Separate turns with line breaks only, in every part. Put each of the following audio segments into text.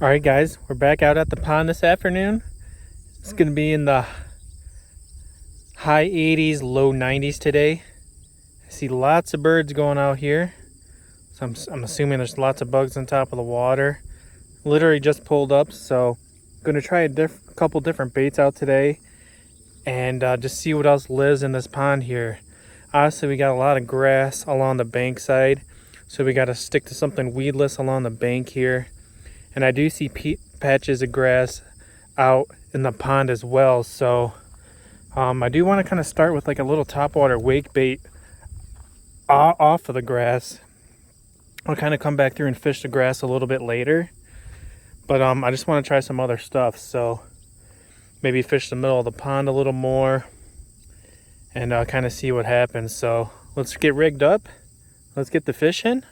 All right, guys, we're back out at the pond this afternoon. It's going to be in the high 80s, low 90s today. I see lots of birds going out here. So I'm assuming there's lots of bugs on top of the water. Literally just pulled up, so I'm going to try a couple different baits out today and just see what else lives in this pond here. Honestly, we got a lot of grass along the bank side, so we got to stick to something weedless along the bank here. And I do see patches of grass out in the pond as well, so I do want to kind of start with like a little topwater wake bait off of the grass. I'll kind of come back through and fish the grass a little bit later, but I just want to try some other stuff, so maybe fish the middle of the pond a little more and kind of see what happens. So let's get rigged up, let's get the fish in.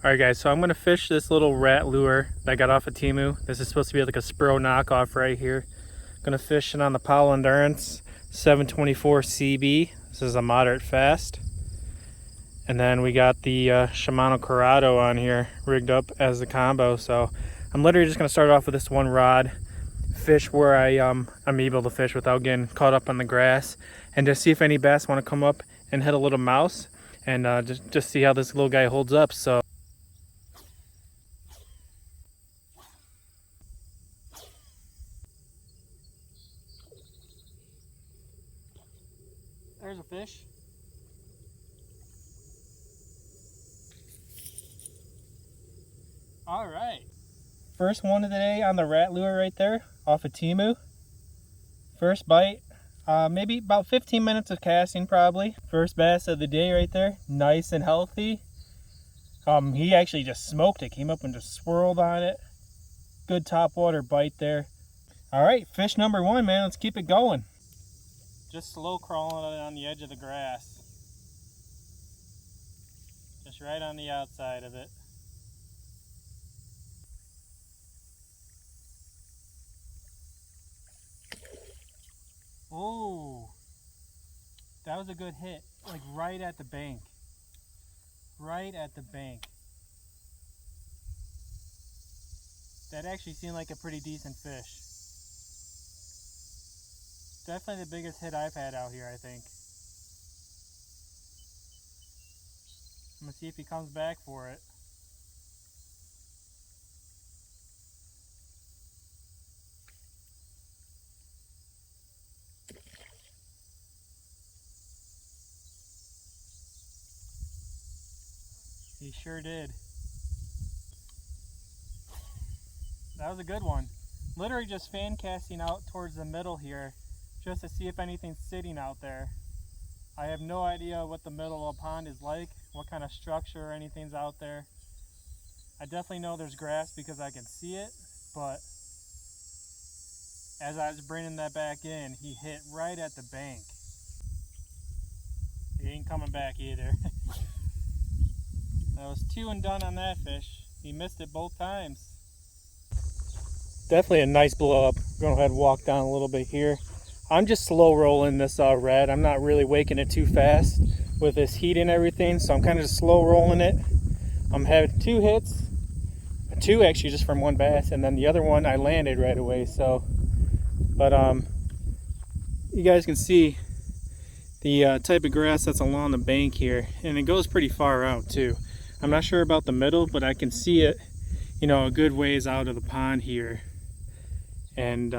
Alright guys, so I'm going to fish this little rat lure that I got off of Temu. This is supposed to be like a Spro knockoff right here. I'm going to fish it on the Powell Endurance 724 CB. This is a moderate fast. And then we got the Shimano Curado on here rigged up as the combo. So I'm literally just going to start off with this one rod, fish where I'm able to fish without getting caught up on the grass, and just see if any bass want to come up and hit a little mouse, and just see how this little guy holds up. So there's a fish. All right. First one of the day on the rat lure right there off of Temu. First bite. Maybe about 15 minutes of casting probably. First bass of the day right there. Nice and healthy. He actually just smoked it. Came up and just swirled on it. Good topwater bite there. All right, fish number one, man. Let's keep it going. Just slow crawling on the edge of the grass. Just right on the outside of it. Oh, that was a good hit. Like right at the bank. Right at the bank. That actually seemed like a pretty decent fish. Definitely the biggest hit I've had out here, I think. I'm gonna see if he comes back for it. He sure did. That was a good one. Literally just fan casting out towards the middle here, just to see if anything's sitting out there. I have no idea what the middle of a pond is like, what kind of structure or anything's out there. I definitely know there's grass because I can see it, but as I was bringing that back in, he hit right at the bank. He ain't coming back either. That was 2 and done on that fish. He missed it both times. Definitely a nice blow up. Go ahead and walk down a little bit here. I'm just slow rolling this red. I'm not really waking it too fast with this heat and everything, so I'm kind of just slow rolling it. I'm having 2 hits, 2 actually just from one bass, and then the other one I landed right away. So, but you guys can see the type of grass that's along the bank here, and it goes pretty far out too. I'm not sure about the middle, but I can see it, you know, a good ways out of the pond here. And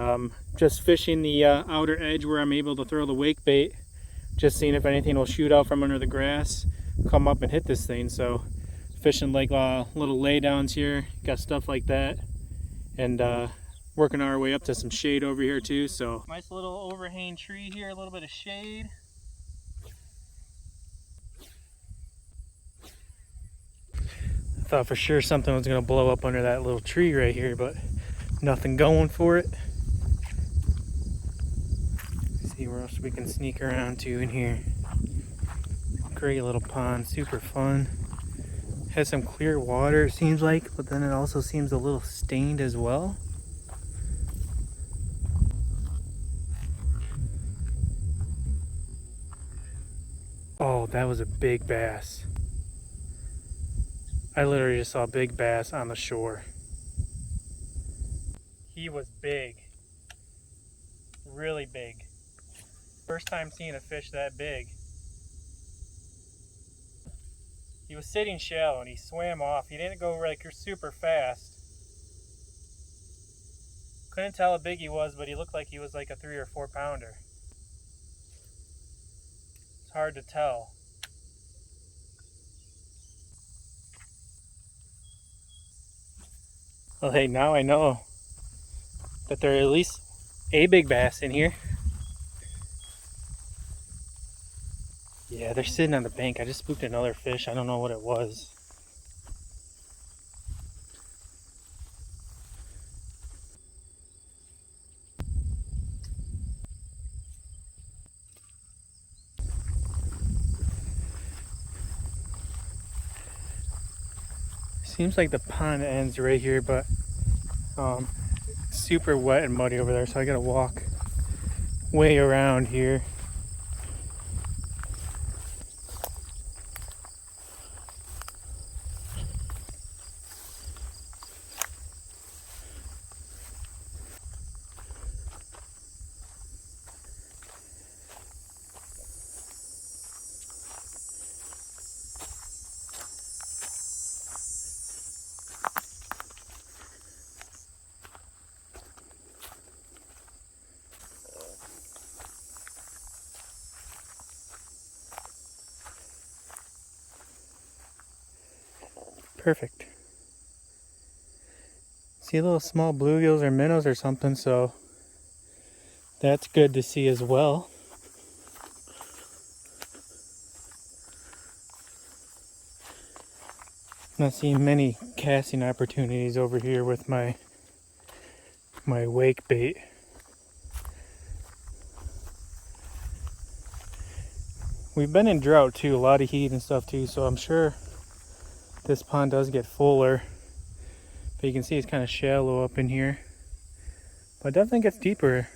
just fishing the outer edge where I'm able to throw the wake bait, just seeing if anything will shoot out from under the grass, come up and hit this thing. So fishing like little laydowns here, got stuff like that, and working our way up to some shade over here too. So nice little overhang tree here, a little bit of shade. I thought for sure something was going to blow up under that little tree right here, but nothing going for it. Let's see where else we can sneak around to in here. Great little pond, super fun. Has some clear water, it seems like, but then it also seems a little stained as well. Oh, that was a big bass. I literally just saw a big bass on the shore. He was big, really big. First time seeing a fish that big. He was sitting shallow and he swam off. He didn't go like super fast. Couldn't tell how big he was, but he looked like he was like a 3 or 4 pounder. It's hard to tell. Well, hey, now I know that there are at least a big bass in here. Yeah, they're sitting on the bank. I just spooked another fish. I don't know what it was. Seems like the pond ends right here, but super wet and muddy over there, so I gotta walk way around here. Perfect. See little small bluegills or minnows or something, so that's good to see as well. Not seeing many casting opportunities over here with my wake bait. We've been in drought too, a lot of heat and stuff too, so I'm sure this pond does get fuller. But you can see it's kind of shallow up in here. But it definitely gets deeper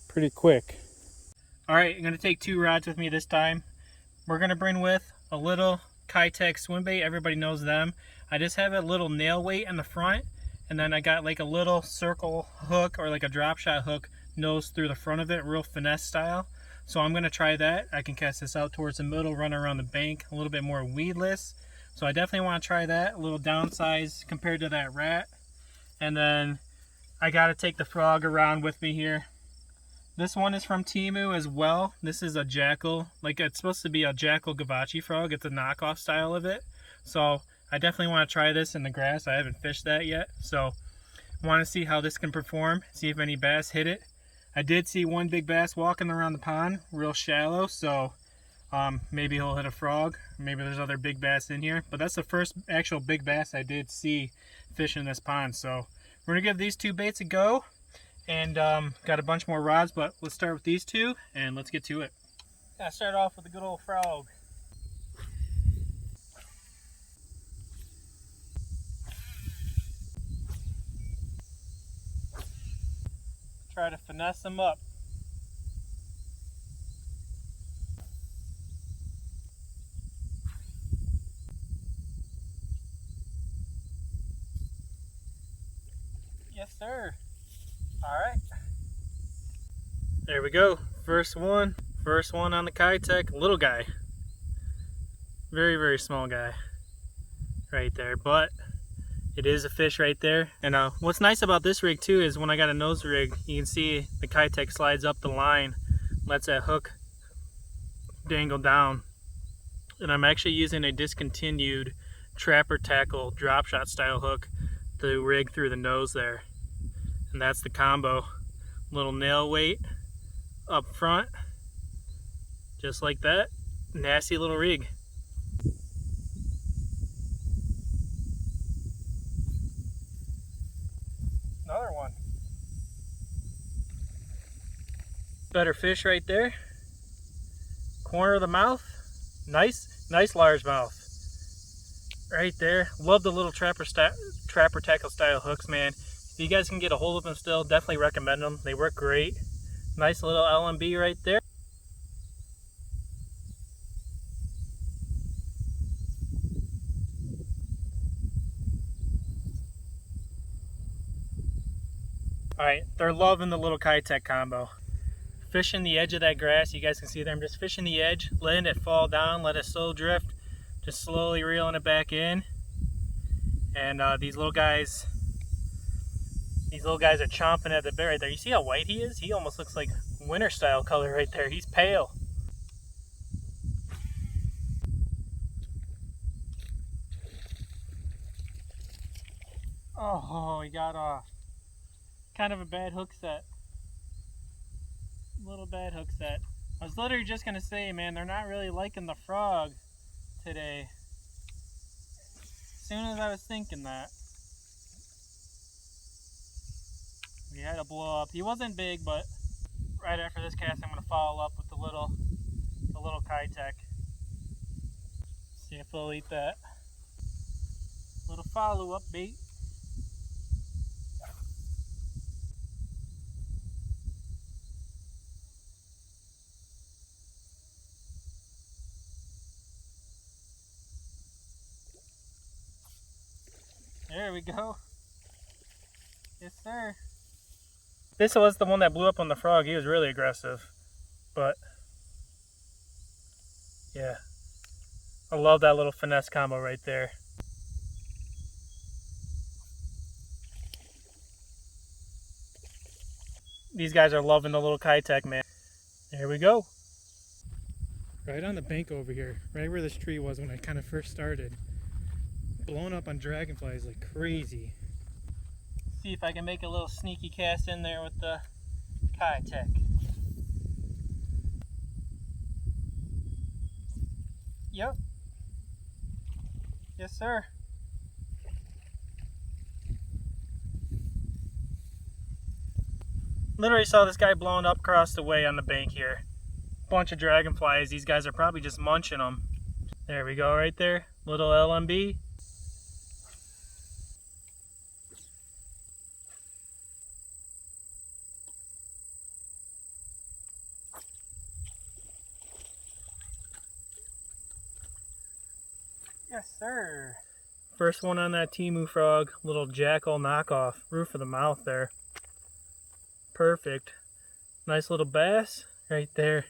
pretty quick. Alright, I'm going to take 2 rods with me this time. We're going to bring with a little Keitech swim bait. Everybody knows them. I just have a little nail weight in the front, and then I got like a little circle hook or like a drop shot hook nose through the front of it, real finesse style. So I'm going to try that. I can cast this out towards the middle, run around the bank, a little bit more weedless. So I definitely want to try that, a little downsized compared to that rat. And then I got to take the frog around with me here. This one is from Temu as well. This is a jackal, like it's supposed to be a jackal gavachi frog. It's a knockoff style of it. So I definitely want to try this in the grass. I haven't fished that yet. So I want to see how this can perform, see if any bass hit it. I did see one big bass walking around the pond, real shallow, so maybe he'll hit a frog. Maybe there's other big bass in here. But that's the first actual big bass I did see fishing this pond. So we're going to give these 2 baits a go. And got a bunch more rods, but let's start with these 2 and let's get to it. Gotta start off with a good old frog. Try to finesse them up. Yes, sir. All right. There we go. First one on the Keitech. Little guy. Very, very small guy right there, but it is a fish right there. And what's nice about this rig too is when I got a nose rig, you can see the Keitech slides up the line, lets that hook dangle down. And I'm actually using a discontinued Trapper Tackle drop shot style hook to rig through the nose there. And that's the combo. Little nail weight up front, just like that. Nasty little rig. Another one. Better fish right there. Corner of the mouth. Nice largemouth. Right there. Love the little Trapper Tackle style hooks, man. If you guys can get a hold of them still, definitely recommend them. They work great. Nice little LMB right there. Alright, they're loving the little Keitech combo. Fishing the edge of that grass, you guys can see there, I'm just fishing the edge, letting it fall down, let it slow drift, just slowly reeling it back in. And these little guys are chomping at the bit right there. You see how white he is? He almost looks like winter style color right there. He's pale. Oh, he got off. Kind of a bad hook set. Little bad hook set. I was literally just gonna say, man, they're not really liking the frog today. As soon as I was thinking that, we had to blow up. He wasn't big, but right after this cast, I'm gonna follow up with the little Keitech. See if they'll eat that. Little follow-up bait. There we go. Yes, sir. This was the one that blew up on the frog. He was really aggressive. But, yeah. I love that little finesse combo right there. These guys are loving the little Keitech, man. There we go. Right on the bank over here, right where this tree was when I kind of first started. Blowing up on dragonflies like crazy. See if I can make a little sneaky cast in there with the Keitech. Yep. Yes, sir. Literally saw this guy blowing up across the way on the bank here. Bunch of dragonflies. These guys are probably just munching them. There we go right there. Little LMB. Yes, sir. First one on that Temu frog. Little jackal knockoff. Roof of the mouth there. Perfect. Nice little bass right there.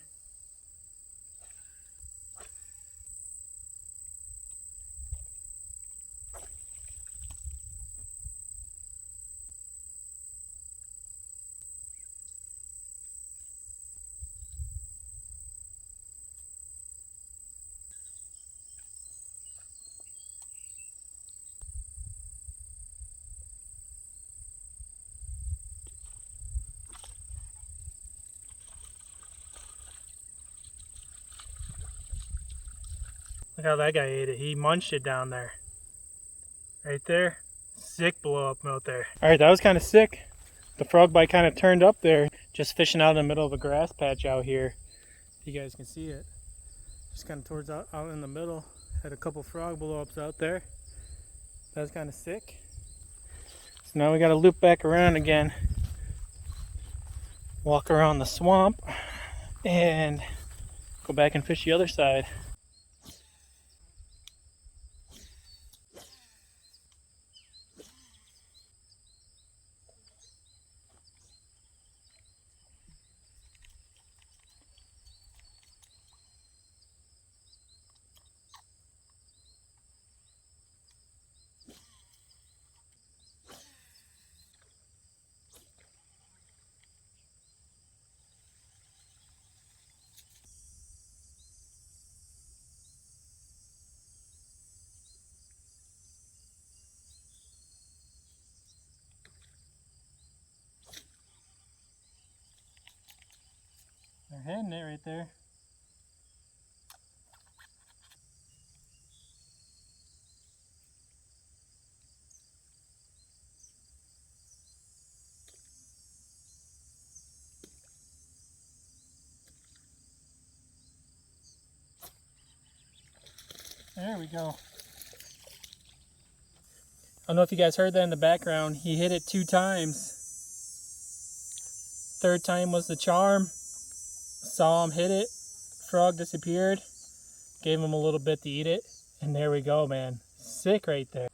Look how that guy ate it. He munched it down there. Right there. Sick blow up out there. Alright, that was kind of sick. The frog bite kind of turned up there. Just fishing out in the middle of a grass patch out here. You guys can see it. Just kind of towards out in the middle. Had a couple frog blow ups out there. That was kind of sick. So now we got to loop back around again. Walk around the swamp. And go back and fish the other side. They're hitting it right there. There we go. I don't know if you guys heard that in the background. He hit it 2 times. Third time was the charm. Saw him hit it. Frog disappeared. Gave him a little bit to eat it. And there we go, man. Sick right there.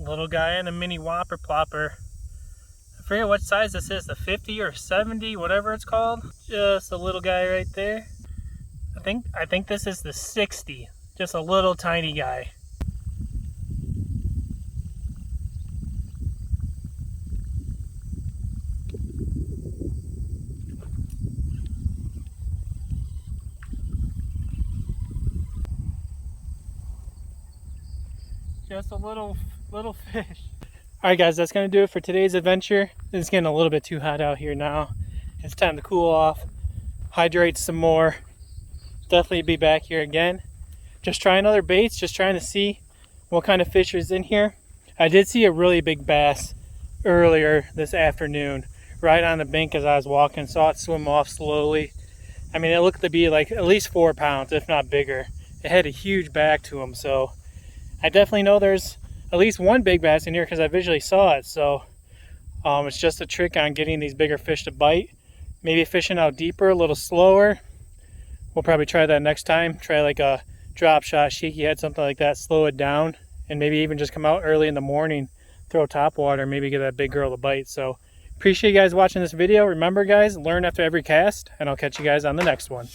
Little guy and a mini whopper plopper. I forget what size this is, the 50 or 70, whatever it's called. Just a little guy right there. I think this is the 60. Just a little tiny guy. Just a little fish. Alright guys, that's going to do it for today's adventure. It's getting a little bit too hot out here now. It's time to cool off, hydrate some more. Definitely be back here again. Just trying other baits, just trying to see what kind of fish is in here. I did see a really big bass earlier this afternoon, right on the bank as I was walking. Saw it swim off slowly. I mean, it looked to be like at least 4 pounds, if not bigger. It had a huge back to him, so I definitely know there's at least one big bass in here because I visually saw it. So it's just a trick on getting these bigger fish to bite. Maybe fishing out deeper, a little slower. We'll probably try that next time. Try like a drop shot, shaky head, something like that. Slow it down, and maybe even just come out early in the morning, throw top water, maybe get that big girl to bite. So appreciate you guys watching this video. Remember guys, learn after every cast, and I'll catch you guys on the next one.